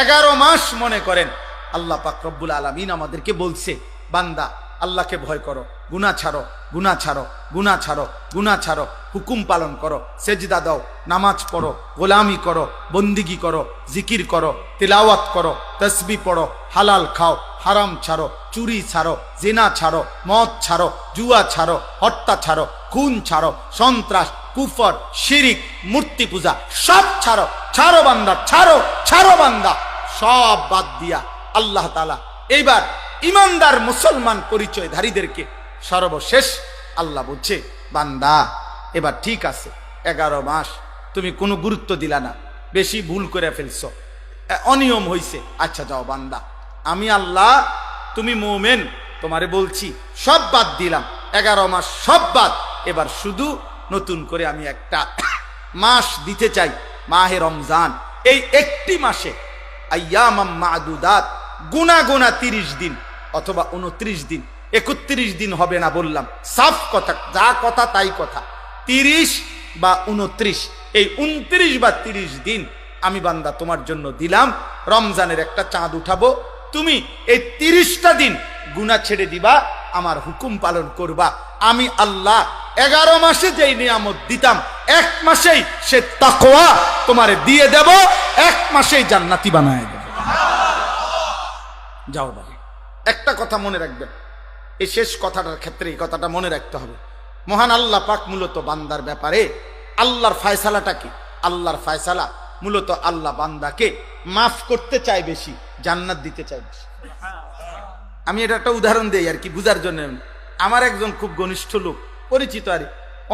11 মাস মনে করেন আল্লাহ পাক রব্বুল আলামিন আমাদেরকে বলছে, বান্দা আল্লাহকে ভয় করো, গুনাহ ছাড়ো, গুনাহ ছাড়ো, গুনাহ ছাড়ো, গুনাহ ছাড়ো, হুকুম পালন করো, সেজদা দাও, নামাজ পড়ো, গোলামি করো, বন্দিগি করো, জিকির করো, তিলাওয়াত করো, তসবিহ পড়ো, হালাল খাও, হারাম ছাড়ো, চুরি ছাড়ো, জিনা ছাড়ো, মদ ছাড়ো, জুয়া ছাড়ো, হত্যা ছাড়ো, খুন ছাড়ো, সন্ত্রাস, কুফর, শিরিক, মূর্তি পূজা সব ছাড়ো। ছাড়ো বান্দা, ছাড়ো, ছাড়ো বান্দা, সব বাদ দিয়া আল্লাহ তাআলা এইবার ইমানদার মুসলমান পরিচয়ধারীদেরকে সর্বশেষ আল্লাহ বলছে, বান্দা এবার ঠিক আছে, 11 মাস তুমি কোনো গুরুত্ব দিলা না, বেশি ভুল করে ফেলছো, অনিয়ম হইছে, আচ্ছা যাও বান্দা, আমি আল্লাহ, তুমি মুমিন, তোমারে বলছি সব বাদ দিলাম, 11 মাস সব বাদ, এবার শুধু নতুন করে আমি একটা মাস দিতে চাই, মাহে রমজান। এই একটি মাসে আইয়ামাম মাদুদাত, গুনা গুনা 30 দিন অথবা 29 দিন, 31 দিন হবে না বললাম, সাফ কথা, যা কথা তাই কথা, 30 বা 29, এই 29 বা 30 দিন আমি বান্দা তোমার জন্য দিলাম, রমজানের একটা চাঁদ উঠাবো, তুমি এই 30টা দিন গুনাহ ছেড়ে দিবা, আমার হুকুম পালন করবা। আমি আল্লাহ 11 মাসে যেই নিয়ামত দিতাম, 1 মাসেই সে তাকওয়া তোমারে দিয়ে দেব, 1 মাসেই জান্নাতি বানায় দেব। যাও বাবা, একটা কথা মনে রাখবেন, এই শেষ কথাটার ক্ষেত্রে এই কথাটা মনে রাখতে হবে, মহান আল্লাহ পাক মূলত বান্দার ব্যাপারে আল্লাহর ফয়সালাটা কি? আল্লাহর ফয়সালা মূলত আল্লাহ বান্দাকে মাফ করতে চায় বেশি, জান্নাত দিতে চায় বেশি। আমি এটা একটা উদাহরণ দেই আর কি বুঝার জন্য। আমার একজন খুব ঘনিষ্ঠ লোক, পরিচিত আর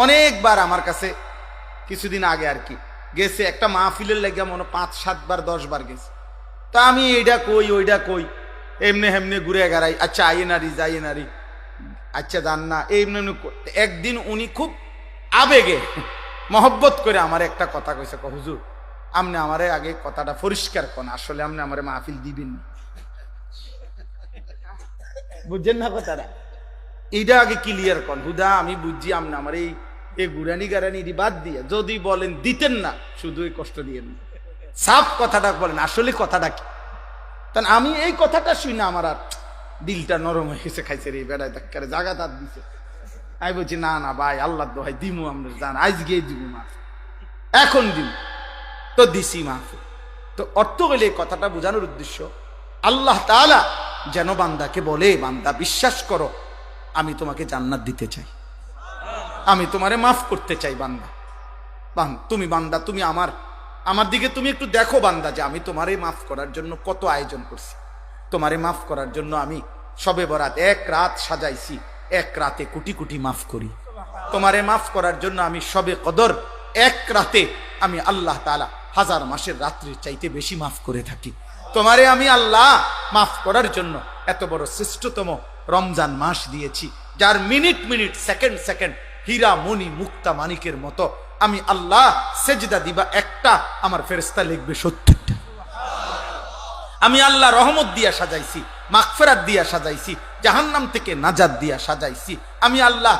অনেকবার আমার কাছে কিছুদিন আগে আর কি গেছে, একটা মাহফিলের লেগে মনে 5-7 বার 10 বার গেছে। তা আমি এইটা কই ওইটা কই, এমনি হেমনে ঘুরে গেড়াই, আচ্ছা আইয়ে নারী যাইয়ে নারী, আচ্ছা জান না, এমনি। একদিন উনি খুব আবেগে মহব্বত করে আমার একটা কথা কইছে, হুজুর আপনি আমারে আগে কথাটা পরিষ্কার করেন, আসলে আপনি আমারে মাহফিল দিবেন, বুঝছেন না কথাটা, এইটা আগে ক্লিয়ার করেন। হুদা আমি বুঝছি, আপনি আমার এই গুরানি গারানি বাদ দিয়ে যদি বলেন দিতেন না, শুধু এই কষ্ট দিয়েন না, সাফ কথাটা বলেন, আসলে কথাটা কি। তাই আমি এই কথাটা শুই না, আমার আর দিলটা নরম হয়ে গেছে, খাইছে রে বেড়ায় তাক্কারে জাগা তার দিছে। আমি বলছি না না ভাই, আল্লাহ দোহাই দিমু, আমরা জান আজ গিয়ে দিব মাফ, এখন দিব তো দিছি মাফ। তো অর্থ হইলে এই কথাটা বোঝানোর উদ্দেশ্য, আল্লাহ তাআলা যেন বান্দাকে বলে, বান্দা বিশ্বাস করো, আমি তোমাকে জান্নাত দিতে চাই, আমি তোমারে মাফ করতে চাই। বান্দা তুমি বান্দা, তুমি আমার দিকে তুমি একটু দেখো বান্দা, যে আমি তোমারে মাফ করার জন্য কত আয়োজন করছি। তোমারে মাফ করার জন্য আমি শবে বরাত 1 রাত সাজাইছি, 1 রাতে কোটি কোটি মাফ করি। তোমারে মাফ করার জন্য আমি শবে কদর 1 রাতে আমি আল্লাহ তাআলা 1000 মাসের রাত্রির চাইতে বেশি মাফ করে থাকি। তোমারে আমি আল্লাহ মাফ করার জন্য এত বড় শ্রেষ্ঠতম রমজান মাস দিয়েছি, যার মিনিট মিনিট, সেকেন্ড সেকেন্ড হীরা মণি মুক্তা মানিকের মতো আমি আল্লাহ সেজদা দিবা একটা, আমার ফেরেশতা লিখবে 70টা। আমি আল্লাহ রহমত দিয়া সাজাইছি, মাগফিরাত দিয়া সাজাইছি, জাহান্নাম থেকে নাজাত দিয়া সাজাইছি। আমি আল্লাহ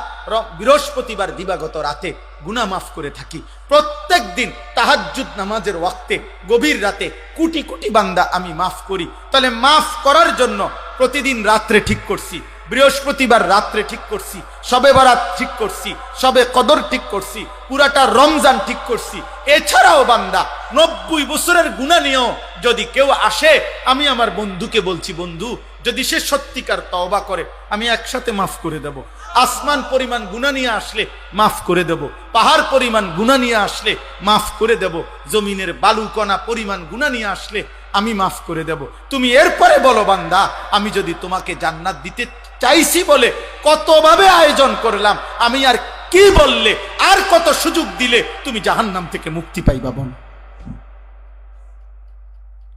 বৃহস্পতিবার দিবাগত রাতে গুনাহ মাফ করে থাকি। প্রত্যেক দিন তাহাজ্জুদ নামাজের ওয়াক্তে গভীর রাতে কোটি কোটি বান্দা আমি মাফ করি। তাহলে মাফ করার জন্য প্রতিদিন রাত্রে ঠিক করছি, বৃহস্পতিবার রাত্রে ঠিক করছি, শবে বরাত ঠিক করছি, শবে কদর ঠিক করছি, পুরাটা রমজান ঠিক করছি। এছাড়াও বান্দা 90 বছরের গুনাহ নিয়েও যদি কেউ আসে, আমি আমার বন্ধুকে বলছি, বন্ধু যদি সে সত্যিকার তওবা করে, আমি একসাথে মাফ করে দেব। আসমান পরিমাণ গুনাহ নিয়ে আসলে মাফ করে দেব, পাহাড় পরিমাণ গুনাহ নিয়ে আসলে মাফ করে দেব, জমিনের বালুকণা পরিমাণ গুনাহ নিয়ে আসলে আমি মাফ করে দেব। তুমি এরপরে বলো, বান্দা আমি যদি তোমাকে জান্নাত দিতে চাইছি বলে কতভাবে আয়োজন করলাম, আমি আর কি বললে, আর কত সুযোগ দিলে তুমি জাহান্নাম থেকে মুক্তি পাইবা বল।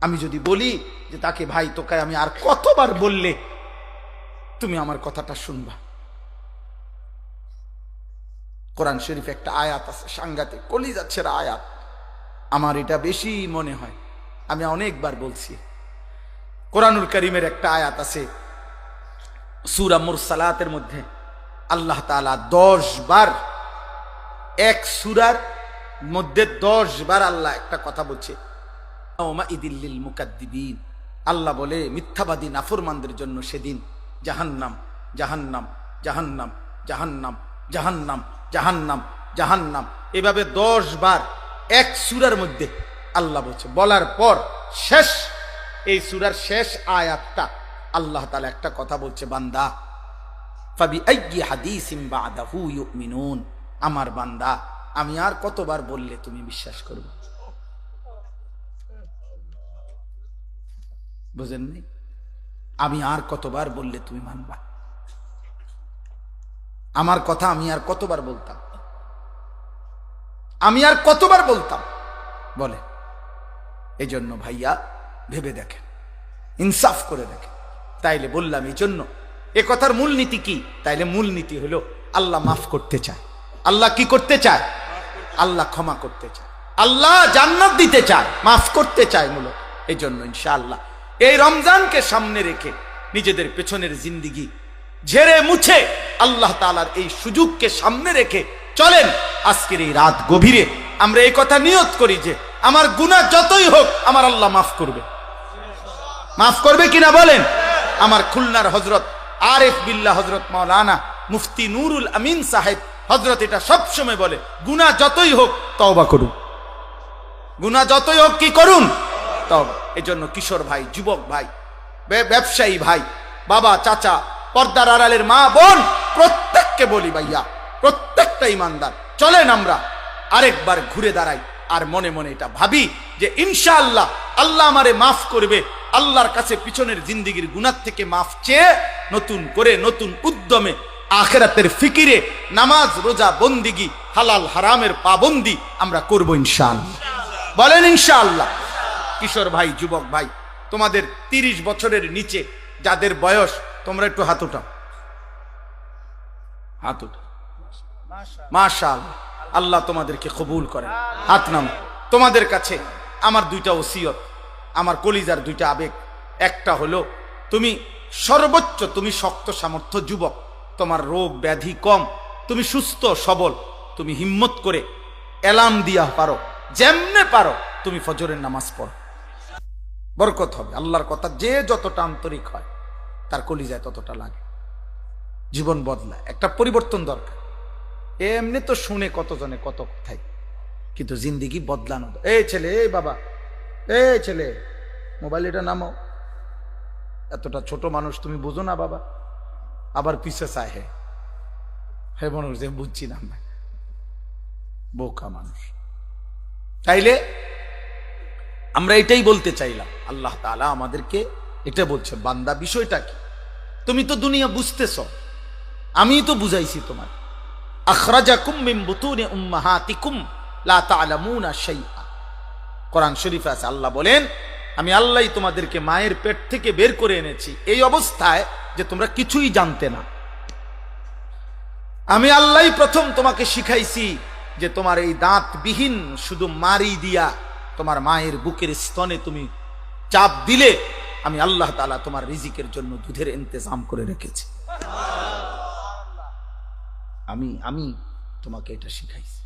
আমি যদি বলি যে তাকে ভাই তোকে আমি আর কতবার বললে তুমি আমার কথাটা শুনবা। কোরআন শরীফে একটা আয়াত আছে, সাংঘাতিক কলিজা ছেঁড়া আয়াত, আমার এটা বেশি মনে হয়, আমি অনেকবার বলছি। কোরআনুল কারীমের একটা আয়াত আছে সূরা মুরসালাতের মধ্যে, আল্লাহ তাআলা 10 বার, এক সূরার মধ্যে 10 বার আল্লাহ একটা কথা বলছে, ইয়াউমাইদিল লিল মুকাদ্দিবিন, আল্লাহ বলে মিথ্যাবাদী নাফরমানদের জন্য সেদিন জাহান্নাম, জাহান্নাম, জাহান্নাম, জাহান্নাম, জাহান্নাম, জাহান্নাম, জাহান্নাম, এভাবে 10 বার এক সূরার মধ্যে আল্লাহ বলছে। বলার পর শেষ, এই সূরার শেষ আয়াতটা আল্লাহ তাআলা একটা কথা বলছে, বান্দা ফাবিআইয়ি হাদিসিন বা'দাহু ইউমিনুন, আমার বান্দা আমি আর কতবার বললে তুমি বিশ্বাস করবে? বুঝেননি? আমি আর কতবার বললে তুমি মানবা? আমার কথা আমি আর কতবার বলতাম? আমি আর কতবার বলতাম বলে? এই জন্য ভাইয়া ভেবে দেখেন, ইনসাফ করে দেখেন। তাইলে বললাম এই জন্য এ কথার মূলনীতি কি? তাইলে মূলনীতি হলো আল্লাহ মাফ করতে চায়। আল্লাহ কি করতে চায়? আল্লাহ ক্ষমা করতে চায়, আল্লাহ জান্নাত দিতে চায়, মাফ করতে চায় মূলত। এই জন্য ইনশাআল্লাহ এই রমজানকে সামনে রেখে নিজেদের পেছনের জিন্দিগি ঝেড়ে মুছে আল্লাহ তাআলার এই সুযোগকে সামনে রেখে চলেন। আজকের এই রাত গভীরে আমরা এই কথা নিয়ত করি যে আমার গুনাহ যতই হোক আমার আল্লাহ মাফ করবে। মাফ করবে কিনা বলেন? আমার খুলনার হযরত আরিফ বিল্লাহ হযরত মাওলানা মুফতি নুরুল আমিন সাহেব হযরত এটা সবসময় বলে, গুনাহ যতই হোক তওবা করুন, গুনাহ যতই হোক কি করুন? তওবা। এই জন্য কিশোর ভাই, যুবক ভাই, ব্যবসায়ী ভাই, বাবা, চাচা, পর্দার আড়ালের মা বোন, প্রত্যেককে বলি ভাইয়া, প্রত্যেকটা ইমানদার চলেন আমরা আরেকবার ঘুরে দাঁড়াই আর মনে মনে এটা ভাবি যে ইনশাআল্লাহ আল্লাহ আমারে মাফ করবে। আল্লাহর কাছে পিছনের জিন্দেগির গুনাহ থেকে মাফ চেয়ে নতুন করে নতুন উদ্যমে আখিরাতের ফিকিরে নামাজ, রোজা, বন্দিগি, হালাল হারামের পাবন্দি আমরা করব ইনশাআল্লাহ। বলেন ইনশাআল্লাহ। কিশোর ভাই, যুবক ভাই, তোমাদের 30 বছরের নিচে যাদের বয়স, তোমরা একটু হাত উঠাও, হাত উঠাও। মাশাআল্লাহ, আল্লাহ তোমাদেরকে কবুল করেন। হাত নাম। তোমাদের কাছে আমার 2টা ওসিয়ত, আমার কলিজার 2টা আবেগ। একটা হলো তুমি সর্বোচ্চ, তুমি শক্ত সামর্থ্য যুবক, তোমার রোগ ব্যাধি কম, তুমি সুস্থ সবল, তুমি হিম্মত করে এলার্ম দিয়া পারো, যেমনে পারো তুমি ফজরের নামাজ পড়ো, বরকত হবে। আল্লাহর কথা যে যতটা আন্তরিক হয় তার কলিজায় ততটা লাগে, জীবন বদলায়। একটা পরিবর্তন দরকার। এমনি তো শুনে কতজনে কত কথাই, কিন্তু জিন্দিগি বদলানো। এই ছেলে, এই বাবা, এই ছেলে, মোবাইল এটা নামাও। এতটা ছোট মানুষ তুমি বুঝো না বাবা? আবার পিছে চায় হে মানুষ যে বুঝছি না, বোকা মানুষ। তাইলে আমরা এটাই বলতে চাইলাম, আল্লাহ তাআলা আমাদেরকে এটা বলছে, বান্দা বিষয়টা কি? তুমি তো দুনিয়া বুঝতেছ, আমি তো বুঝাইছি তোমার। আখরাজাকুম মিন বুতুনি উম্মাহাতিকুম লা তা'লামুনা শাইআ। কোরআন শরীফে আছে, আল্লাহ বলেন আমি আল্লাহই তোমাদেরকে মায়ের পেট থেকে বের করে এনেছি এই অবস্থায় যে তোমরা কিছুই জানতে না। আমি আল্লাহই প্রথম তোমাকে শিখাইছি যে তোমার এই দাঁতবিহীন শুধু মারি দিয়া তোমার মায়ের বুকের স্তনে তুমি চাপ দিলে আমি আল্লাহ তাআলা তোমার রিজিকের জন্য দুধের ইন্তজাম করে রেখেছি। আমি তোমাকে এটা শিখাইছি।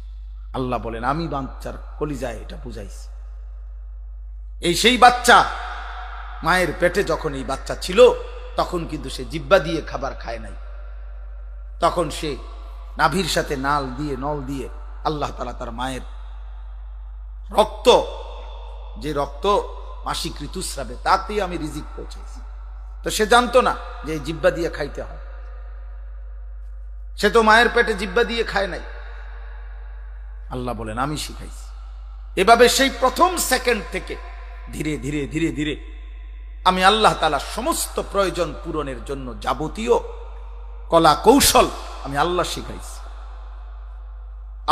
আল্লাহ বলেন আমি বাচ্চার কলিজায় এটা বুঝাইছি। এই সেই বাচ্চা মায়ের পেটে যখন এই বাচ্চা ছিল তখন কিন্তু সে জিহ্বা দিয়ে খাবার খায় নাই, তখন সে নাভির সাথে নল দিয়ে আল্লাহ তাআলা তার মায়ের রক্ত, যে রক্ত মাসিক ঋতুস্রাবে, তাতেই আমি রিজিক পৌঁছেছি। তো সে জানতো না যে জিহ্বা দিয়ে খাইতে হয়, সে তো মায়ের পেটে জিহ্বা দিয়ে খায় নাই। আল্লাহ বলেন আমি শিখাইছি। এভাবে সেই প্রথম সেকেন্ড থেকে ধীরে ধীরে ধীরে ধীরে আমি আল্লাহ তাআলা সমস্ত প্রয়োজন পূরণের জন্য যাবতীয় কলা কৌশল আমি আল্লাহ শিখাইছি,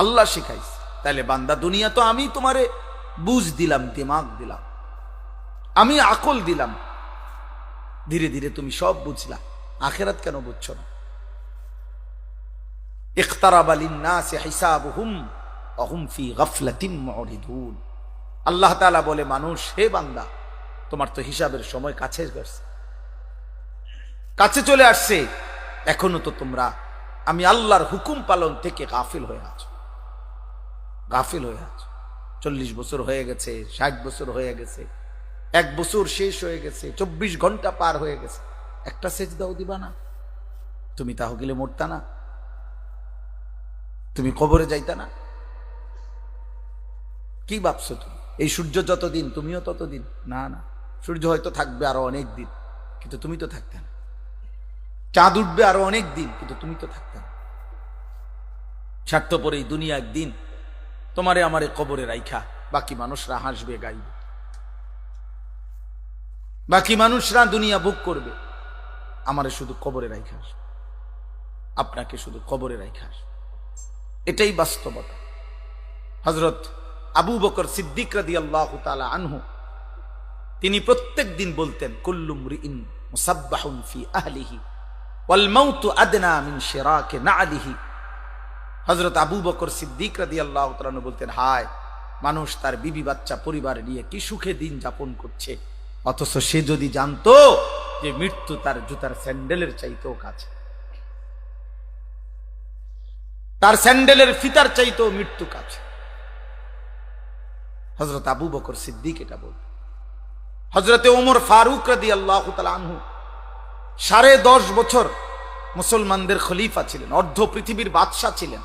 আল্লাহ শিখাইছি। তাহলে বান্দা দুনিয়া তো আমি তোমারে বুঝ দিলাম, দিমাগ দিলাম, আমি আকল দিলাম, ধীরে ধীরে তুমি সব বুঝলা। আখিরাত কেন বুঝছো না? ইখতারাবা লিন-নাসি হিসাবুহুম ওয়া হুম ফি গাফলাতিন মুরিদুন। আল্লাহ তাআলা বলে, মানুষ, হে বান্দা, তোমার তো হিসাবের সময় কাছে চলে আসছে, এখনো তো তোমরা আমি আল্লাহর হুকুম পালন থেকে গাফিল হয়ে আছো, গাফিল হয়ে আছো। 40 বছর হয়ে গেছে, 60 বছর হয়ে গেছে, 1 বছর শেষ হয়ে গেছে, 24 ঘন্টা পার হয়ে গেছে, একটা সেজদাও দিবা না? তুমি তাহলে মরতা না? তুমি কবরে যাইতা না? কি ভাবছো তুমি? এই সূর্য যতদিন তুমিও ততদিন? না না, সূর্য হয়তো থাকবে আরো অনেক দিন, কিন্তু তুমি তো থাকতে না। চাঁদ উঠবে আরো অনেক দিন, কিন্তু তুমি তো থাকতে না। স্বার্থপর এই দুনিয়া একদিন তোমারে আমারে কবরে রাইখা বাকি মানুষরা হাসবে গাইবে, বাকি মানুষরা দুনিয়া ভোগ করবে, আমারে শুধু কবরে রাইখা আসবে, আপনাকে শুধু কবরে রাইখা আসবে। এটাই বাস্তবতা। হযরত আবু বকর সিদ্দিক রাদিয়াল্লাহু তাআলা আনহু তিনি প্রত্যেক দিন বলতেন, কুল্লু মরিইন মুসাব্বাহুন ফি আহলিহি ওয়াল মাউতু আদনা মিন শিরাকি না'লিহি। হযরত আবু বকর সিদ্দিক রাদিয়াল্লাহু তাআলা আনহু বলতেন, হায় মানুষ তার বিবি বাচ্চা পরিবার নিয়ে কি সুখে দিন যাপন করছে, অথচ সে যদি জানতো যে মৃত্যু তার জুতার স্যান্ডেলের চাইতেও কাছে, তার স্যান্ডেলের ফিতার চাইতেও মৃত্যু কাছে। হযরত আবু বকর সিদ্দিক এটা বলতেন। হযরতে ওমর ফারুক রাদিয়াল্লাহু তাআলা আনহু 10.5 বছর মুসলমানদের খলিফা ছিলেন, অর্ধ পৃথিবীর বাদশা ছিলেন,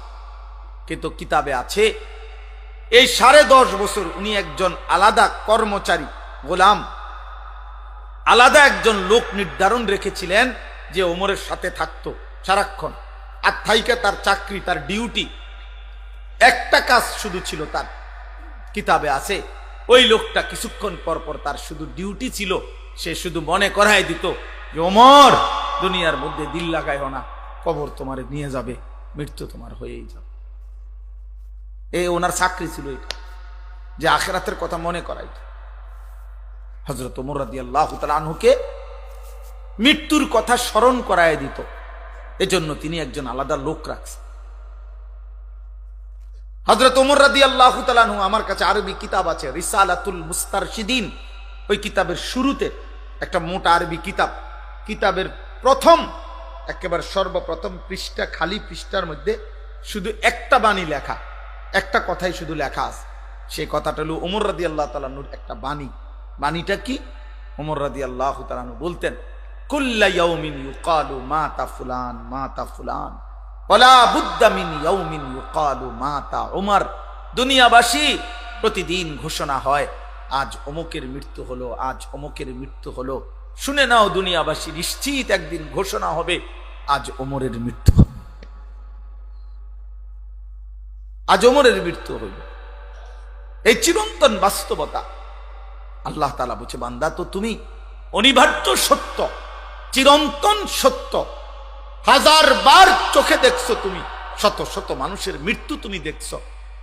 কিন্তু কিতাবে আছে এই 10.5 বছর উনি একজন আলাদা কর্মচারী, গোলাম, আলাদা একজন লোক নির্ধারণ রেখেছিলেন যে ওমরের সাথে থাকতো সারাক্ষণ। আর থাইকা তার চাকরি, তার ডিউটি, একটা কাজ শুধু ছিল তার। কিতাবে আছে ওই লোকটা কিছুক্ষণ পর পর তার শুধু ডিউটি ছিল, সে শুধু মনে করায় দিত যে ওমর, দুনিয়ার মধ্যে দিল লাগাইও না, কবর তোমার নিয়ে যাবে, মৃত্যু তোমার হয়েই যাবে। এই ওনার চাকরি ছিল এটা, যে আখিরাতের কথা মনে করাইত। হযরত ওমর রাদিয়াল্লাহু তাআলা আনহুকে মৃত্যুর কথা স্মরণ করায় দিত, এজন্য তিনি একজন আলাদা লোক রাখছেন। হযরত ওমর রাদিয়াল্লাহু তাআলা আনহু, আমার কাছে আরবি কিতাব আছে রিসালাতুল মুস্তারশিদিন, ওই কিতাবের শুরুতে একটা মোটা আরবি কিতাব, কিতাবের প্রথম একেবারে সর্বপ্রথম পৃষ্ঠা, খালি পৃষ্ঠার মধ্যে শুধু একটা বাণী লেখা, একটা কথাই শুধু লেখা আছে। সেই কথাটা হলো ওমর রাদিয়াল্লাহু তাআলা আনহুর একটা বাণী। বাণীটা কি? ওমর রাদিয়াল্লাহু তাআলা আনহু বলতেন, কুল্লা ইয়াউমিন ইউকালু মাতা ফুলান মাতা ফুলান ওয়ালা বুদ্দা মিন ইয়াউমিন ইউকালু মাতা উমর। দুনিয়াবাসী প্রতিদিন ঘোষণা হয়, আজ অমুকের মৃত্যু হলো, আজ অমুকের মৃত্যু হলো। শুনে নাও দুনিয়াবাসী, নিশ্চিত একদিন ঘোষণা হবে আজ ওমরের মৃত্যু, আজ ওমরের মৃত্যু হইল। এই চিরন্তন বাস্তবতা। আল্লাহ তাআলা বলছে, বান্দা তো তুমি অনিবার্য সত্য, চিরন্তন সত্য, 1000 বার চোখে দেখছো তুমি, শত শত মানুষের মৃত্যু তুমি দেখছো,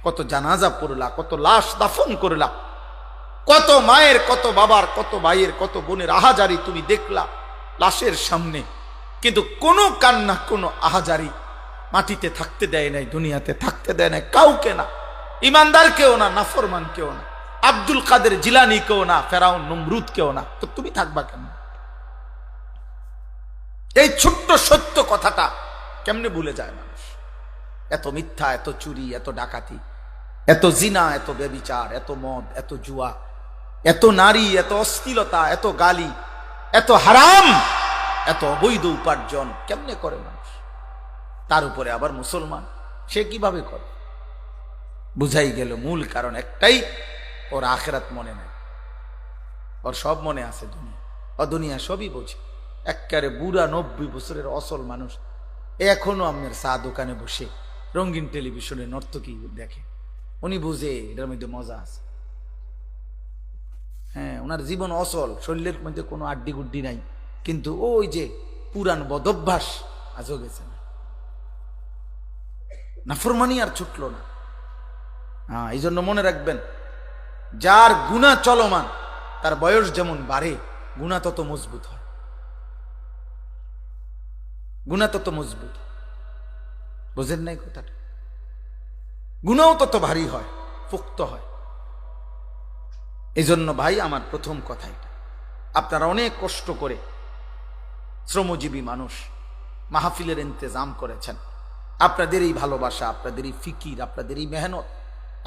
কত জানাজা পড়লা, কত লাশ দাফন করলা, কত মায়ের, কত বাবার, কত ভাইয়ের, কত বোনের আহাজারি তুমি দেখলা লাশের সামনে, কিন্তু কোনো কান্না, কোনো আহাজারি মাটিতে থাকতে দেয় নাই, দুনিয়াতে থাকতে দেয় নাই কাউকে, না ইমানদার কেউ না, নাফরমান কেউ না, আব্দুল কাদের জিলানি কেউ না, ফেরাউন নমরুদ কেউ না, তো তুমি থাকবা কেন? এই ছোট্ট সত্য কথাটা কেমনে ভুলে যায় মানুষ? এত মিথ্যা, এত চুরি, এত ডাকাতি, এত জিনা, এত ব্যভিচার, এত মদ, এত জুয়া, এত নারী, এত অশ্লীলতা, এত গালি, এত হারাম, এত অবৈধ উপার্জন কেমনে করে মানুষ? তার উপরে আবার মুসলমান, সে কিভাবে করে? বুঝাই গেল মূল কারণ একটাই, ওর আখিরাত মনে নাই, ওর সব মনে আছে দুনিয়া, ও দুনিয়া সবই বোঝে। একেবারে বুড়া 90 বছরের অসল মানুষ এখনো আপনার চা দোকানে বসে রঙিন টেলিভিশনে নর্তকী দেখে, উনি বুঝে এটার মধ্যে মজা আছে। হ্যাঁ, ওনার জীবন অসল, শরীরের মধ্যে কোনো আড্ডি গুড্ডি নাই, কিন্তু ওই যে পুরান বদভ্যাস আজও গেছে না, নাফরমানি আর ছুটলো না। হ্যাঁ, এই জন্য মনে রাখবেন, যার গুনাহ চলমান তার বয়স যেমন বাড়ে, গুনাহ তত মজবুত হয়, গুনাহ তত মজবুত। বুঝেন নাই কথাটা? গুনাহও তত ভারী হয়, পোক্ত হয়। এই জন্য ভাই আমার প্রথম কথা এটা, আপনারা অনেক কষ্ট করে শ্রমজীবী মানুষ মাহফিলের ইন্তজাম করেছেন, আপনাদের এই ভালোবাসা, আপনাদের এই ফিকির, আপনাদের এই মেহনত,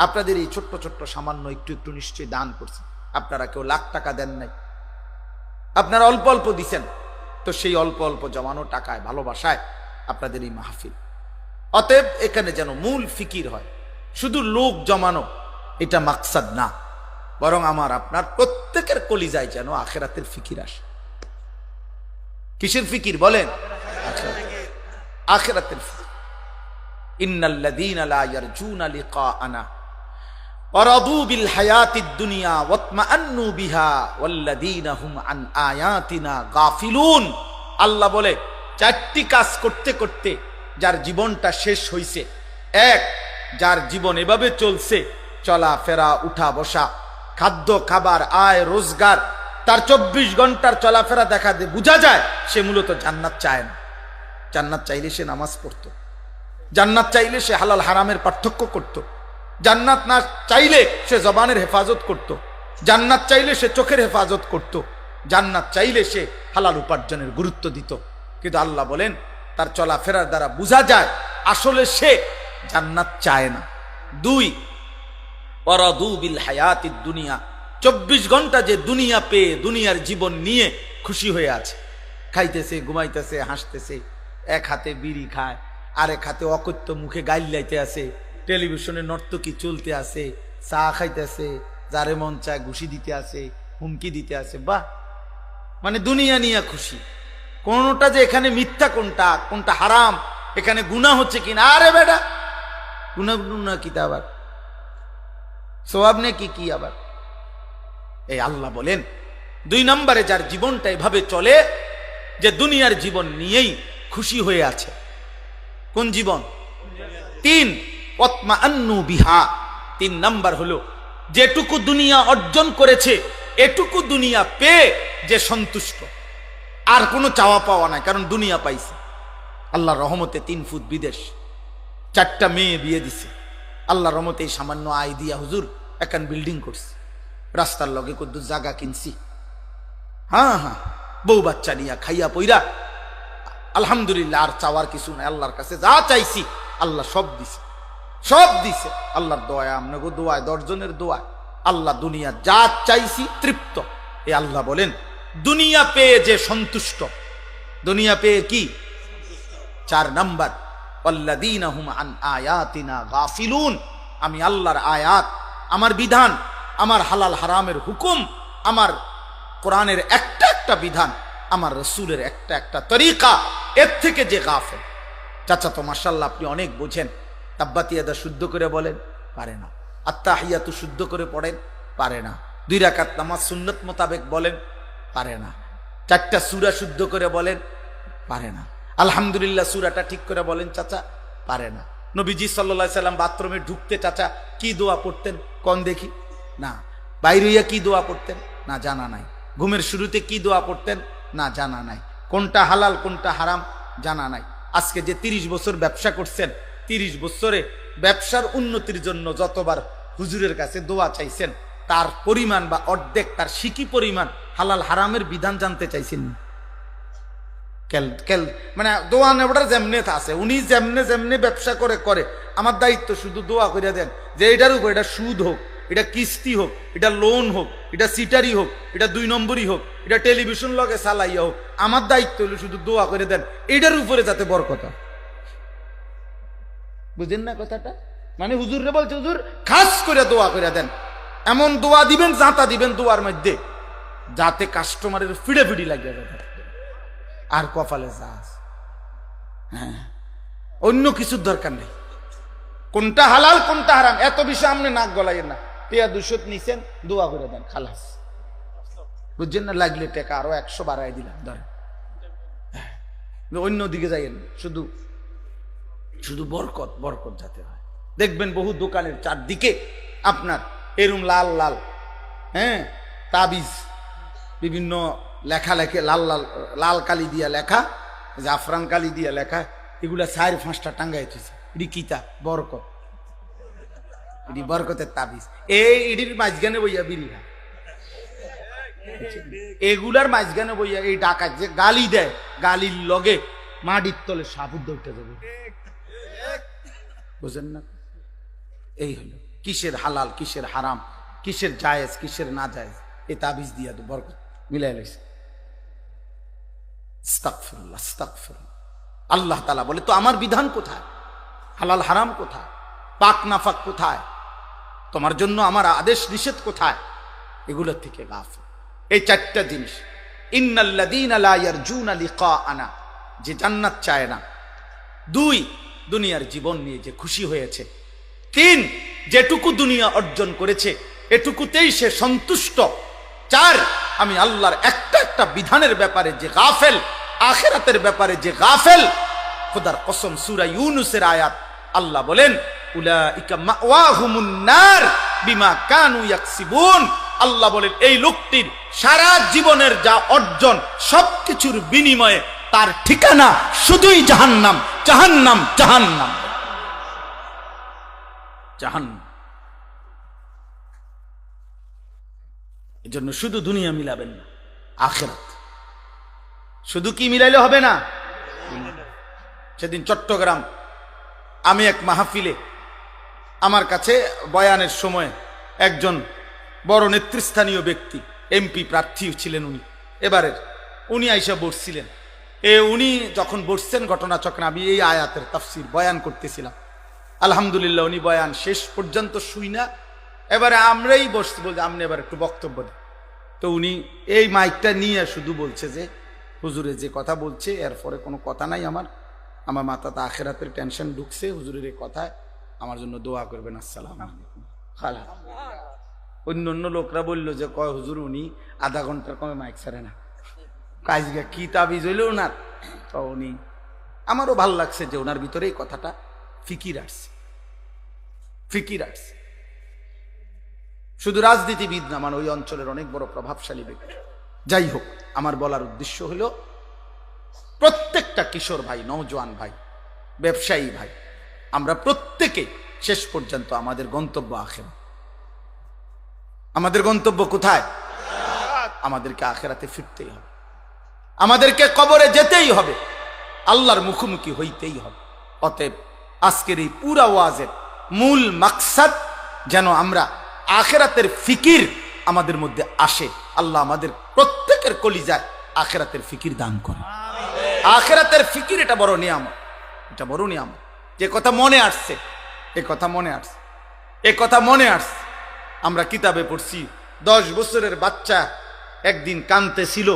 আপনাদের এই ছোট্ট ছোট্ট সামান্য একটু একটু নিশ্চয়ই দান করছে। আপনারা কেউ লাখ টাকা দেন নাই, আপনারা অল্প অল্প দিছেন। তো সেই অল্প অল্প জমানো টাকায়, ভালোবাসায় আপনাদের এই মাহফিল। অতএব এখানে যেন মূল ফিকির হয়, শুধু লোক জমানো এটা মাকসাদ না, বরং আমার আপনার প্রত্যেকের কলিজায় যেন আখিরাতের ফিকির আসে। কিসের ফিকির বলেন? আখিরাতের ফিকির। ইন্নাল্লাযীনা লা ইয়ারজুনা লিকাআনা ওয়ারাদু বিল হায়াতিদ দুনিয়া ওয়াতমাআন্নু বিহা ওয়াল্লাযীনা হুম আন আয়াতিনা গাফিলুন। আল্লাহ বলে, চারটি কাজ করতে করতে যার জীবনটা শেষ হইছে। এক, যার জীবন এভাবে চলছে, চলা ফেরা, উঠা বসা, খাদ্য খাবার, আয় রোজগার, তার 24 ঘন্টার চলাফেরা দেখা দিয়ে বোঝা যায় সে মূলত জান্নাত চায় না। জান্নাত চাইলে সে নামাজ পড়তো, জান্নাত চাইলে সে হালাল হারামের পার্থক্য করত, জান্নাত না চাইলে সে জবানের হেফাজত করত, জান্নাত চাইলে সে চোখের হেফাজত করত, জান্নাত চাইলে সে হালাল উপার্জনের গুরুত্ব দিত। কিন্তু আল্লাহ বলেন, তার চলাফেরার দ্বারা বোঝা যায় আসলে সে জান্নাত চায় না। দুই, ওয়ারাদু বিল হায়াতিদ দুনিয়া, 24 ঘন্টা যে দুনিয়া পেয়ে দুনিয়ার জীবন নিয়ে খুশি হয়ে আছে, খাইতেছে, ঘুমাইতেছে, হাসতেছে, এক হাতে বিড়ি খায়, আরেক হাতে অকথ্য মুখে গাইল লাইতে আছে, টেলিভিশনে নর্তকী চলতে আছে, চা খাইতেছে, যারে মন চায় ঘুষি দিতে আছে, হুমকি দিতে আছে। বাহ, মানে দুনিয়া নিয়ে খুশি। কোনটা যে এখানে মিথ্যা, কোনটা কোনটা হারাম, এখানে গুনাহ হচ্ছে কিনা, আরে বেটা গুনাহ কি তা আবার সওয়াব নে কি আবার। এই আল্লাহ বলেন, 2 নম্বরে যার জীবনটা এভাবে চলে যে দুনিয়ার জীবন নিয়েই খুশি হয়ে আছে। কোন জীবন? 3, ওয়াতমাআন্নু বিহা, 3 নাম্বার হলো যেটুকু দুনিয়া অর্জন করেছে এটুকু দুনিয়া পেয়ে যে সন্তুষ্ট, আর কোনো চাওয়া পাওয়া নাই, কারণ দুনিয়া পাইছে। আল্লাহর রহমতে 3 ফুট বিদেশ, 4টা মেয়ে বিয়ে দিছে। আল্লাহর রহমতে এই সামান্য আয় দিয়া হুজুর এখন বিল্ডিং করছে, রাস্তার লগে কত জায়গা কিনছি। হ্যাঁ, বউ বাচ্চা নিয়া খাইয়া পইরা আলহামদুলিল্লাহ, আর চাওয়ার কিছু নাই। আল্লাহর কাছে যা চাইছি আল্লাহ সব দিছে, সব দিছে। আল্লাহর দোয়া, আপনাকে দোয়ায়, 10 জনের দোয়ায় আল্লাহ দুনিয়া যা চাইছি তৃপ্ত। এ আল্লাহ বলেন, দুনিয়া পেয়ে যে সন্তুষ্ট, দুনিয়া পেয়ে কি? 4 নাম্বার, ওয়াল্লাযীনা হুম আন আয়াতিনা গাফিলুন। আমি আল্লাহর আয়াত, আমার বিধান, আমার হালাল হারামের হুকুম, আমার কোরআনের একটা একটা বিধান, আমার রাসূলের একটা একটা তরিকা, এর থেকে যে গাফেল। চাচা তো মাশাআল্লাহ আপনি অনেক বোঝেন, তাব্বাতিয়াদা শুদ্ধ করে বলেন, পারে না। আত্তাহিয়াতু শুদ্ধ করে পড়েন, পারে না। 2 রাকাত নামাজ সুন্নত মোতাবেক বলেন, পারে না। 4টা সূরা শুদ্ধ করে বলেন, পারে না। আলহামদুলিল্লাহ সূরাটা ঠিক করে বলেন, চাচা, পারে না। নবীজি সাল্লাল্লাহু আলাইহি সাল্লাম বাথরুমে ঢুকতে চাচা কি দোয়া পড়তেন কোন দেখি? না। বাইরে হইয়া কি দোয়া পড়তেন? না, জানা নাই। ঘুমের শুরুতে কি দোয়া পড়তেন? না, জানা নাই। কোনটা হালাল কোনটা হারাম জানা নাই। আজকে যে 30 বছর ব্যবসা করছেন, 30 বছরে ব্যবসার উন্নতির জন্য যতবার হুজুরের কাছে দোয়া চাইছেন, তার পরিমাণ বা অর্ধেক, তার সিকি পরিমাণ হালাল হারামের বিধান জানতে চাইছেন। মানে দোয়া নেওয়াটা যেমনে আছে, উনি যেমনে যেমনে ব্যবসা করে আমার দায়িত্ব শুধু দোয়া করে দেন যে এটার উপর, এটা সুদ হোক, এটা কিস্তি হোক, এটা লোন হোক, এটা সিটারি হোক, এটা 2 নম্বরই হোক, এটা টেলিভিশন লগে চালাইয়া হোক, আমার দায়িত্ব হলো শুধু দোয়া করে দেন এটার উপরে যাতে বরকত। বুঝেন না কথাটা? মানে হুজুরে বলছে, হুজুর খাস করে দোয়া করে দেন, এমন দোয়া দিবেন, জাঁতা দিবেন দোয়ার মধ্যে, যাতে কাস্টমারের ফিড়ে ফিড়ি লাগিয়ে যাবে আর কপালে যাস। হ্যাঁ, অন্য কিছুর দরকার নেই। কোনটা হালাল কোনটা হারাম এত বিষয় আপনি নাক গলাইয়েন না। 200 নিছেন, দোয়া করে দেন, খালাস। বুঝছেন না? লাগলে টাকা আরো 100 বাড়াই দিলাম, ধরেন। অন্য দিকে যাইয়েন, শুধু শুধু বরকত বরকত যাতে হয়। দেখবেন বহু দোকানের চারদিকে আপনার এরম লাল লাল, হ্যাঁ, তাবিজ, বিভিন্ন লেখালেখি, লাল লাল লাল কালি দিয়া লেখা, জাফরান কালি দিয়া লেখা, এগুলা 4-5টা টাঙ্গাই থইছে। এটি কিতা? বরকত। এটি বরকতের তাবিজ। এটির মাঝখানে বইয়া বিড়ি খা, এগুলার মাঝখানে বইয়া এই ডাকাত যে গালি দেয়, গালির লগে মাটির তলে সাপুর দৌড়তে যাবে। বুঝেন না? এই হলো কিসের হালাল কিসের হারাম, কিসের জায়েজ কিসের না জায়েজ, এই তাবিজ দিয়া তো বরকত মিলাই লাইছে। আস্তাগফিরুল্লাহ, আস্তাগফিরুল্লাহ। আল্লাহ তাআলা বলে তো আমার বিধান কোথায়, হালাল হারাম কোথায়, পাক নাফাক কোথায়, তোমার জন্য আমার আদেশ নিষেধ কোথায়, এগুলোর থেকে গাফিল। এই চারটা জিনিস। ইন্নাল্লাযীনা লা ইয়ারজুনা লিকাআনা, যে জান্নাত চায় না। 2, দুনিয়ার জীবন নিয়ে যে খুশি হয়েছে। 3, যেটুকু দুনিয়া অর্জন করেছে এটুকুতেই সে সন্তুষ্ট। 4, আমি আল্লাহর একটা একটা বিধানের ব্যাপারে যে গাফেল, আখিরাতের ব্যাপারে যে গাফেল। খোদার কসম, সূরা ইউনূসের আয়াত, আল্লাহ বলেন উলাইকা মাওয়াহুমুন নার বিমা কানু ইয়াকসিবুন। আল্লাহ বলেন এই লোকটির সারা জীবনের যা অর্জন সবকিছুর বিনিময়ে তার ঠিকানা শুধুই জাহান্নাম, জাহান্নাম, জাহান্নাম, জাহান্নাম। এজন্য শুধু দুনিয়া মিলাবেন না, আখিরাত। শুধু কি মিলাইলে হবে না। সেদিন চট্টগ্রাম আমি এক মাহফিলে, আমার কাছে বয়ানের সময় একজন বড় নেতৃস্থানীয় ব্যক্তি, এমপি প্রার্থী ছিলেন উনি এবারের, উনি আইসা বসছিলেন। উনি যখন বসছেন ঘটনাচক্রে আমি এই আয়াতের তাফসীর বয়ান করতেছিলাম। আলহামদুলিল্লাহ উনি বয়ান শেষ পর্যন্ত শুই না, এবারে আমরাই বসছি, বলছি আপনি এবার একটু বক্তব্য দেন। তো উনি এই মাইকটা নিয়ে শুধু বলছে যে হুজুরে যে কথা বলছে এরপরে কোনো কথা নাই, আমার মাথাতে আখিরাতের টেনশন ঢুকছে, হুজুরের এই কথায় আমার জন্য দোয়া করবেন, আসসালামু আলাইকুম। খালা অন্য অন্য লোকরা বললো যে কয় হুজুর উনি আধা ঘন্টার কমে মাইক ছাড়ে না, কাজকে কি তাবিজ হইল ওনার। তো উনি, আমারও ভাল লাগছে যে ওনার ভিতরে এই কথাটা ফিকির আসছে, ফিকির আসছে। শুধু রাজনীতিবিদ না, মানে ওই অঞ্চলের অনেক বড় প্রভাবশালী ব্যক্তি। যাই হোক, আমার বলার উদ্দেশ্য হলো প্রত্যেকটা কিশোর ভাই, নওজোয়ান ভাই, ব্যবসায়ী ভাই, আমরা প্রত্যেকে শেষ পর্যন্ত আমাদের গন্তব্য আখিরাত। আমাদের গন্তব্য কোথায়? আমাদেরকে আখিরাতে ফিরতেই হবে, আমাদেরকে কবরে যেতেই হবে, আল্লাহর মুখোমুখি হইতেই হবে। অতএব আজকের এই পুরা ওয়াজের মূল মাকসাদ যেন আমরা আখিরাতের ফিকির আমাদের মধ্যে আসে। আল্লাহ আমাদের প্রত্যেকের কলিজায় আখিরাতের ফিকির দান করে। আখিরাতের ফিকির এটা বড় নিয়ামত, এটা বড় নিয়ামত। যে কথা মনে আসছে, এ কথা মনে আসছে, এ কথা মনে আসছে। আমরা কিতাবে পড়ছি 10 বছরের বাচ্চা একদিন কাঁদতেছিল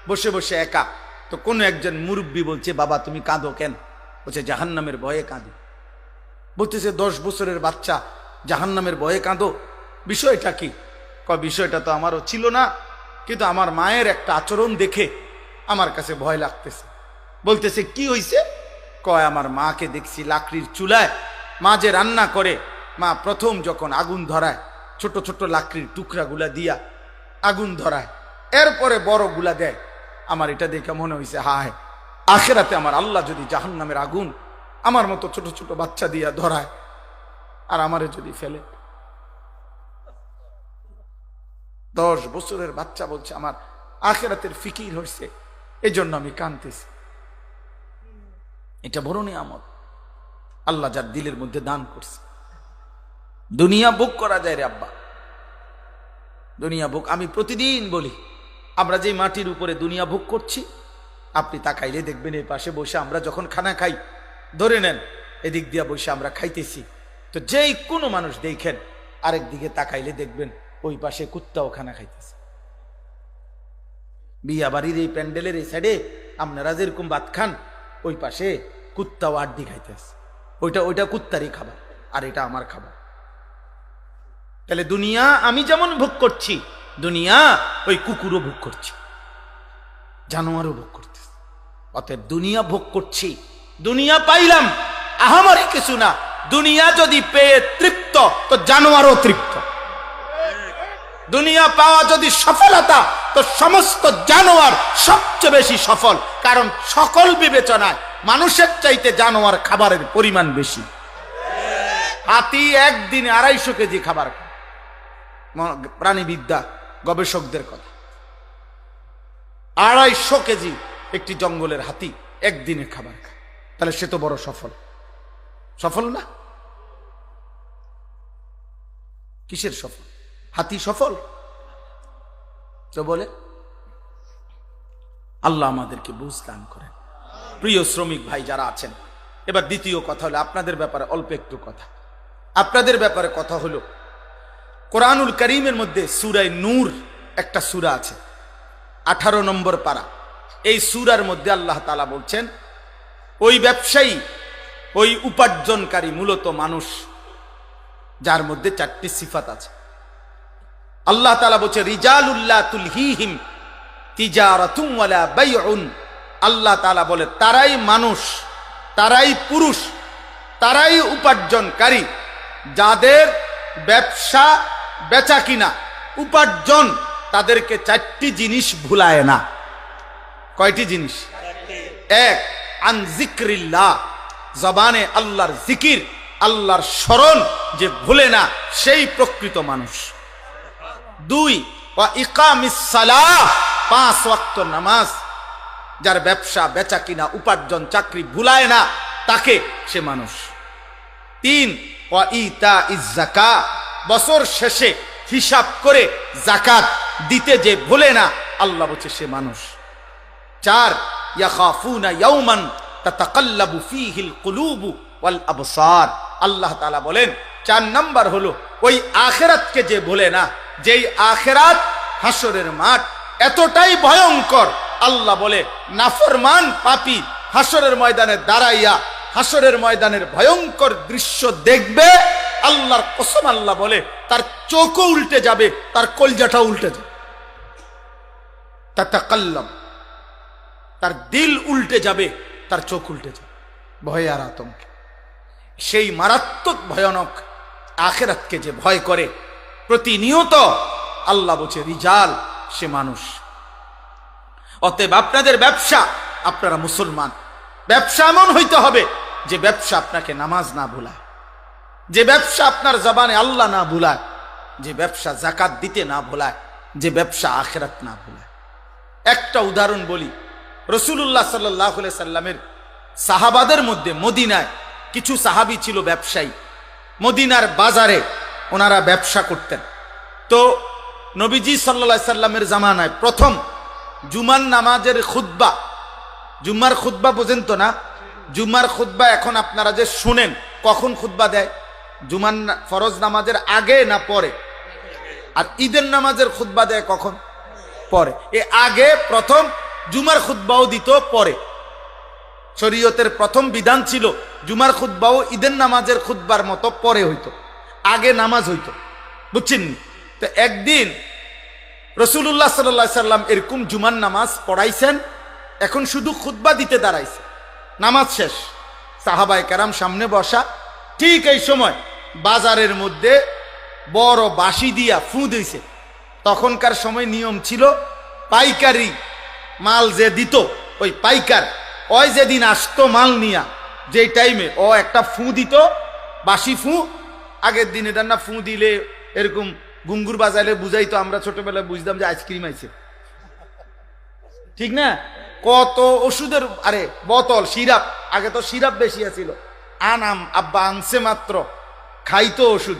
বসে বসে একা। তো কোনো একজন মুরব্বী বলছে, বাবা তুমি কাঁদো কেন? বলছে জাহান্নামের ভয়ে কাঁদি। বলতেছে 10 বছরের বাচ্চা, জাহান্নামের ভয়ে কাঁদো, বিষয়টা কি? বিষয়টা তো আমারও ছিল না, কিন্তু আমার মায়ের একটা আচরণ দেখে আমার কাছে ভয় লাগতেছে। বলতেছে কি হইছে? কয় আমার মাকে দেখছি লাকড়ির চুলায়, মা যে রান্না করে, মা প্রথম যখন আগুন ধরায় ছোট ছোট লাকড়ির টুকরাগুলা দিয়া আগুন ধরায়, এরপরে বড় গুলা দেয়। আমার এটা দেখে মনে হয়েছে হায়, আখিরাতে আমার আল্লাহ যদি জাহান্নামের আগুন আমার মতো ছোট ছোট বাচ্চা দিয়া ধরায় আর আমারে যদি ফেলে। 10 বছরের বাচ্চা বলছে আমার আখিরাতের ফিকির হয়েছে, এই জন্য আমি কাঁদতেছি। এটা বড় নিয়ামত আল্লাহ যার দিলের মধ্যে দান করছে। দুনিয়া ভোগ করা যায় রে আব্বা, দুনিয়া ভোগ। আমি প্রতিদিন বলি, আমরা যে মাটির উপরে দুনিয়া ভোগ করছি, আপনি তাকাইলে দেখবেন এই পাশে বসে আমরা যখন খানা খাই, ধরে নেন এদিক দিয়া বসে আমরা খাইতেছি, তো যেই কোনো মানুষ দেখেন আরেক দিকে তাকাইলে দেখবেন ওই পাশে কুত্তাও খানা খাইতেছে। বিয়া বাড়ির এই প্যান্ডেলের এই সাইডে আপনারা যেরকম ভাত খান, ওই পাশে কুত্তাও আড্ডি খাইতেছে। ওইটা কুত্তারই খাবার আর এটা আমার খাবার। তাহলে দুনিয়া আমি যেমন ভোগ করছি, দুনিয়া ওই কুকুরও ভোগ করছি, জানোয়ারও ভোগ করতেছে। অতএব দুনিয়া ভোগ করছি, দুনিয়া পাইলাম, আহামরি কিছু না। দুনিয়া যদি পেয়ে তৃপ্ত, তো জানোয়ারও তৃপ্ত। দুনিয়া পাওয়া যদি সফলতা, তো সমস্ত জানোয়ার সবচেয়ে বেশি সফল। কারণ সকল বিবেচনায় মানুষের চাইতে জানোয়ার খাবারের পরিমাণ বেশি। হাতি একদিনে 250 কেজি খাবার খায়, প্রাণীবিদ্যা গবেষকদের কথা। 250 কেজি একটি জঙ্গলের হাতি একদিনে খাবার খায়, তাহলে সে তো বড় সফল, সফল না? কিসের সফল? হাতি সফল? তো বলে আল্লাহ আমাদেরকে বুঝ দান করেন। প্রিয় শ্রমিক ভাই যারা আছেন, এবার দ্বিতীয় কথা হলো আপনাদের ব্যাপারে অল্প একটু কথা। আপনাদের ব্যাপারে কথা হলো, কোরআনুল কারীমের মধ্যে সূরা নূর একটা সূরা আছে, 18 নম্বর পারা। এই সূরার মধ্যে আল্লাহ তাআলা বলছেন, ওই ব্যবসায়ী, ওই উপার্জনকারী মূলত মানুষ, যার মধ্যে 4টি সিফাত আছে। আল্লাহ তাআলা বলছে, রিজালুল্লাহ তুলহিহিম তিজারাতুন ওয়ালা বাইউন। আল্লাহ তাআলা বলে তারাই মানুষ, তারাই পুরুষ, তারাই উপার্জনকারী, যাদের ব্যবসা বেচা কিনা উপার্জন তাদেরকে 4টি জিনিস ভুলায় না। কয়টি জিনিস? 1, আন যিকরিল্লাহ, জবানে আল্লাহর জিকির, আল্লাহর স্মরণ যে ভুলে না, সেই প্রকৃত মানুষ। 2, ওয়া ইকামিস সালাহ, 5 ওয়াক্ত নামাজ, যার ব্যবসা বেচা কিনা উপার্জন চাকরি ভুলায় না, তাকে সে মানুষ। 3, ওয়া ইতাইজ যাকাত, বছর শেষে হিসাব করে যাকাত দিতে যে ভুলে না, আল্লাহ বলছে সে মানুষ। 4, ইয়াখাফুনা ইয়াওমান তাতাকাল্লাবু ফীহিল কুলুবু ওয়াল আবসার। আল্লাহ তাআলা বলেন 4 নাম্বার হলো ওই আখিরাতকে যে ভুলে না, যেই আখিরাত হাসরের মাঠ এতটাই ভয়ঙ্কর, আল্লাহ বলে নাফরমান পাপী হাসরের ময়দানে দাঁড়াইয়া হাসরের ময়দানের ভয়ঙ্কর দৃশ্য দেখবে, আল্লাহর কসম আল্লাহ বলে তার চোখও উল্টে যাবে, তার কলজাটাও উল্টে যাবে। তাতাকাল্লাম, তার দিল উল্টে যাবে, তার চোখ উল্টে যাবে ভয়ে আর আতঙ্কে। সেই মারাত্মক ভয়ানক আখিরাতকে যে ভয় করে প্রতিনিয়ত, আল্লাহ বলছে রিজাল, সে মানুষ। অতএব আপনাদের ব্যবসা, আপনারা মুসলমান, ব্যবসা এমন হইতে হবে যে ব্যবসা আপনাকে নামাজ না ভুলায়, যে ব্যবসা আপনার জবানে আল্লাহ না ভুলায়, যে ব্যবসা যাকাত দিতে না ভুলায়, যে ব্যবসা আখিরাত না ভুলায়। একটা উদাহরণ বলি, রাসূলুল্লাহ সাল্লাল্লাহু আলাইহি সাল্লামের সাহাবাদের মধ্যে মদিনায় কিছু সাহাবী ছিল ব্যবসায়ী, মদিনার বাজারে ওনারা ব্যবসা করতেন। তো নবীজি সাল্লাল্লাহু আলাইহি সাল্লামের জামানায় প্রথম জুমার নামাজের খুতবা, জুমার খুতবা বোঝেন তো না? জুমার খুতবা এখন আপনারা যে শুনেন, কখন খুতবা দেয়? জুমার ফরজ নামাজের আগে না পরে? আর ঈদের নামাজের খুতবা দেয় কখন? পরে। এ আগে প্রথম জুমার খুতবাও দিত, পরে। শরীয়তের প্রথম বিধান ছিল জুমার খুতবাও ঈদের নামাজের খুতবার মতো পরে হইতো, আগে নামাজ হইতো, বুঝছেন? তো একদিন রাসূলুল্লাহ সাল্লাল্লাহু আলাইহি সাল্লাম এরকম জুমার নামাজ পড়াইছেন, এখন শুধু খুতবা দিতে দাঁড়াইছে, নামাজ শেষ, সাহাবায়ে কেরাম সামনে বসা। ঠিক এই সময় বাজারের মধ্যে বড় বাঁশি দিয়া ফু দিয়েছে। তখনকার সময় নিয়ম ছিল পাইকারি মাল যে দিত, ওই পাইকার ওই যেদিন আসতো মাল নিয়া, যেই টাইমে ও একটা ফু দিত, বাঁশি ফু। আগের দিন এটা না ফু দিলে এরকম গুঙ্গুর বাজাইলে বুঝাইতো, আমরা ছোটবেলায় বুঝতাম যে আইসক্রিম আইছে, ঠিক না? কত ওষুধের আরে বোতল, সিরাপ, আগে তো সিরাপ বেশি আছিল, আনাম আব্বা আনছে মাত্র, খাইতো ওষুধ,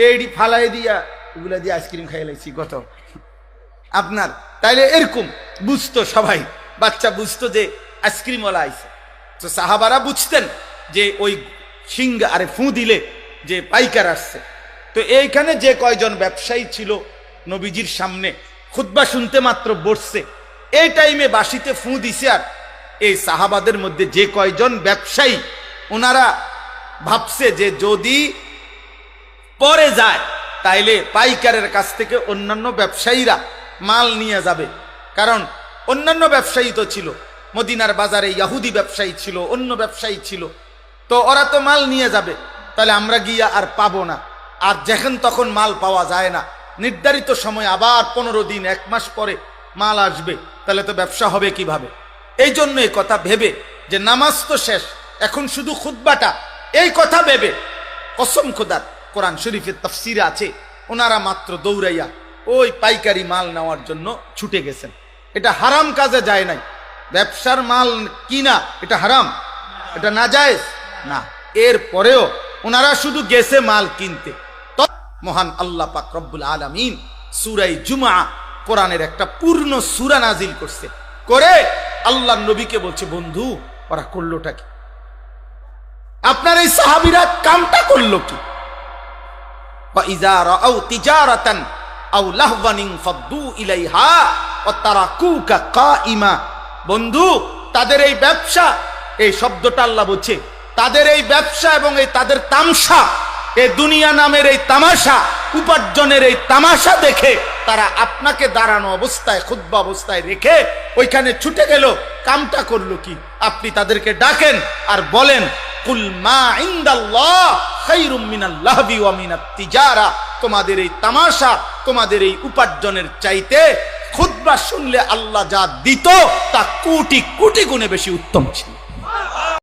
এইডি ফালাই দিয়া ওগুলা দিয়ে আইসক্রিম খাই লাইছি কত আপনার। তাইলে এরকম বুঝতো সবাই, বাচ্চা বুঝতো যে আইসক্রিমওয়ালা আইছে। তো সাহাবারা বুঝতেন যে ওই সিংহা আরে ফু দিলে যে পাইকার আসছে। তো এইখানে যে কয়জন ব্যবসায়ী ছিল নবীজির সামনে খুতবা শুনতে মাত্র বসছে, এই টাইমে বাঁশিতে ফু দিছে। আর এই সাহাবাদের মধ্যে যে কয়জন ব্যবসায়ী, ওনারা ভাবছে যে যদি পরে যায় তাইলে পাইকারের কাছ থেকে অন্যান্য ব্যবসায়ীরা মাল নিয়ে যাবে, কারণ অন্যান্য ব্যবসায়ী তো ছিল মদিনার বাজারে, ইহুদি ব্যবসায়ী ছিল, অন্য ব্যবসায়ী ছিল, তো ওরা তো মাল নিয়ে যাবে, তাহলে আমরা গিয়া আর পাবো না। আর যখন তখন মাল পাওয়া যায় না, নির্ধারিত সময় আবার 15 দিন 1 মাস পরে মাল আসবে, তাহলে তো ব্যবসা হবে কিভাবে? এই জন্য এই কথা ভেবে যে নামাজ তো শেষ, এখন শুধু খুতবাটা, এই কথা ভেবে কসম খোদার কোরআন শরীফের তাফসিরে আছে, ওনারা মাত্র দৌড়াইয়া ওই পাইকারি মাল নেওয়ার জন্য ছুটে গেছেন। এটা হারাম কাজে যায় নাই, ব্যবসার মাল কিনা এটা হারাম, এটা নাজায়েজ না। এর পরেও ওনারা শুধু গেছে মাল কিনতে। মহান আল্লাহ পাক রব্বুল আলামিন সূরা জুমআ কোরআনের একটা পূর্ণ সূরা নাজিল করছে, করে আল্লাহর নবীকে বলছে, বন্ধু ওরা করলোটা কি? আপনার এই সাহাবীরা কামটা করলো কি? ওয়া ইযা রাআউ তিজারাতান আও লাহওয়ান ফাদ্দু ইলাইহা ওয়া তারাকুকা কাইমা। বন্ধু, তাদের এই ব্যবসা, এই শব্দটা আল্লাহ বলছে, তাদের এই ব্যবসা এবং এই তাদের তামসা, এই দুনিয়া নামের এই তামাশা, উপার্জনের এই তামাশা দেখে তারা আপনাকে দাঁড়ানো অবস্থায়, খুতবা অবস্থায় রেখে ওইখানে ছুটে গেল। কামটা করলো কি? আপনি তাদেরকে ডাকেন আর বলেন, কুল মা ইনদাল্লাহ খায়রুম মিনাল লাহবি ওয়া মিনাত তিজারা। তোমাদের এই তামাশা, তোমাদের এই উপার্জনের চাইতে খুতবা শুনলে আল্লাহ যা দিত তা কোটি কোটি গুণে বেশি উত্তম ছিল।